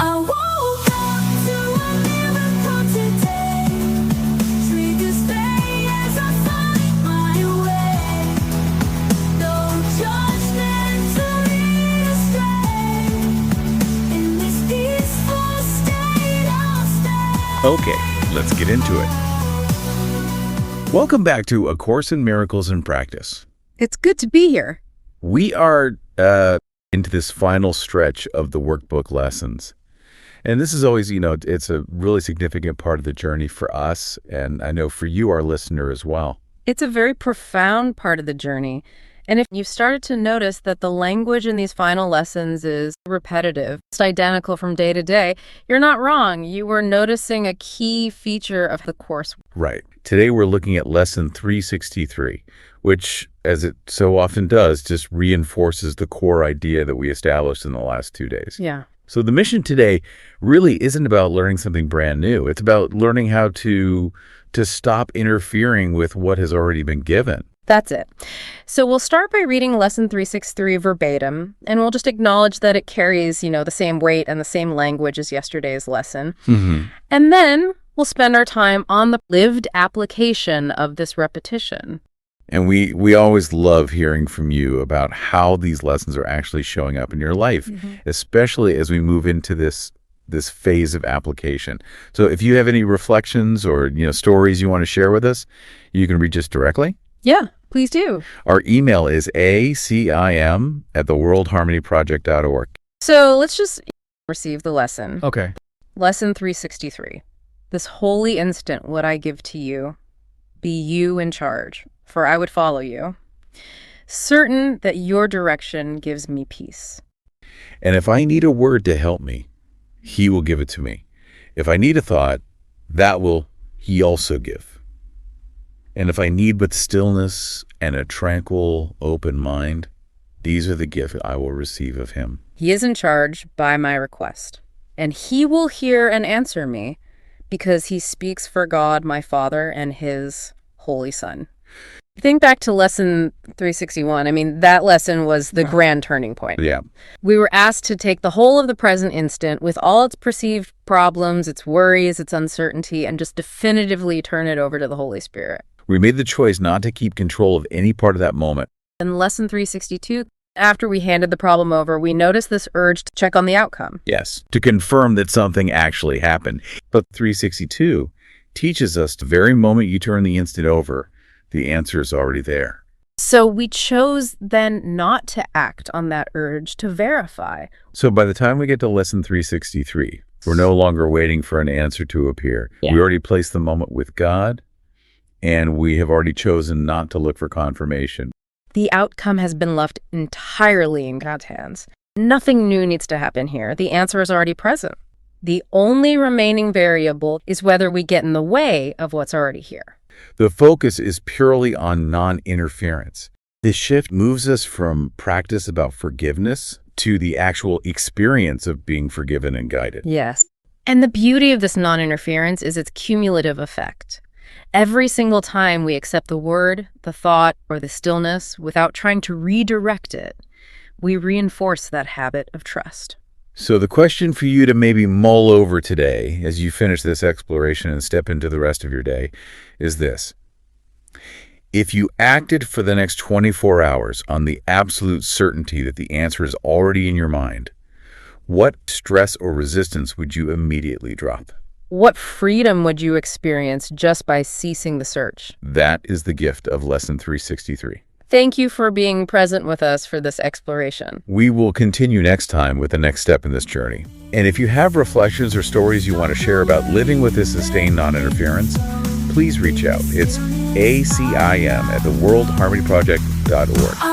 I woke up to a miracle today. Triggers stay as I find my way. No judgment to lead astray. In this peaceful state I'll stay. Okay, let's get into it. Welcome back to A Course in Miracles in Practice. It's good to be here. We are into this final stretch of the workbook lessons. And this is always, it's a really significant part of the journey for us, and I know for you, our listener, as well. It's a very profound part of the journey. And if you've started to notice that the language in these final lessons is repetitive, it's identical from day to day, you're not wrong. You were noticing a key feature of the course. Right. Today we're looking at Lesson 363, which, as it so often does, just reinforces the core idea that we established in the last 2 days. Yeah. So the mission today really isn't about learning something brand new. It's about learning how to stop interfering with what has already been given. That's it. So we'll start by reading Lesson 363 verbatim, and we'll just acknowledge that it carries, the same weight and the same language as yesterday's lesson. Mm-hmm. And then we'll spend our time on the lived application of this repetition. And we always love hearing from you about how these lessons are actually showing up in your life, especially as we move into this phase of application. So if you have any reflections or stories you want to share with us, you can reach us directly. Yeah, please do. Our email is acim@theworldharmonyproject.org. So let's just receive the lesson. Okay. Lesson 363. This holy instant would I give to you. Be you in charge, for I would follow you. Certain that your direction gives me peace. And if I need a word to help me, he will give it to me. If I need a thought, that will he also give. And if I need but stillness and a tranquil, open mind, these are the gifts I will receive of him. He is in charge by my request, and he will hear and answer me, because he speaks for God, my Father, and his Holy Son. Think back to Lesson 361. I mean, that lesson was the grand turning point. Yeah. We were asked to take the whole of the present instant with all its perceived problems, its worries, its uncertainty, and just definitively turn it over to the Holy Spirit. We made the choice not to keep control of any part of that moment. In Lesson 362, after we handed the problem over, we noticed this urge to check on the outcome. Yes, to confirm that something actually happened. But 362 teaches us the very moment you turn the instant over, the answer is already there. So we chose then not to act on that urge to verify. So by the time we get to Lesson 363, we're no longer waiting for an answer to appear. Yeah. We already placed the moment with God, and we have already chosen not to look for confirmation. The outcome has been left entirely in God's hands. Nothing new needs to happen here. The answer is already present. The only remaining variable is whether we get in the way of what's already here. The focus is purely on non-interference. This shift moves us from practice about forgiveness to the actual experience of being forgiven and guided. Yes. And the beauty of this non-interference is its cumulative effect. Every single time we accept the word, the thought, or the stillness without trying to redirect it, we reinforce that habit of trust. So the question for you to maybe mull over today as you finish this exploration and step into the rest of your day is this. If you acted for the next 24 hours on the absolute certainty that the answer is already in your mind, what stress or resistance would you immediately drop? What freedom would you experience just by ceasing the search? That is the gift of Lesson 363. Thank you for being present with us for this exploration. We will continue next time with the next step in this journey. And if you have reflections or stories you want to share about living with this sustained non-interference, please reach out. It's ACIM@theworldharmonyproject.org.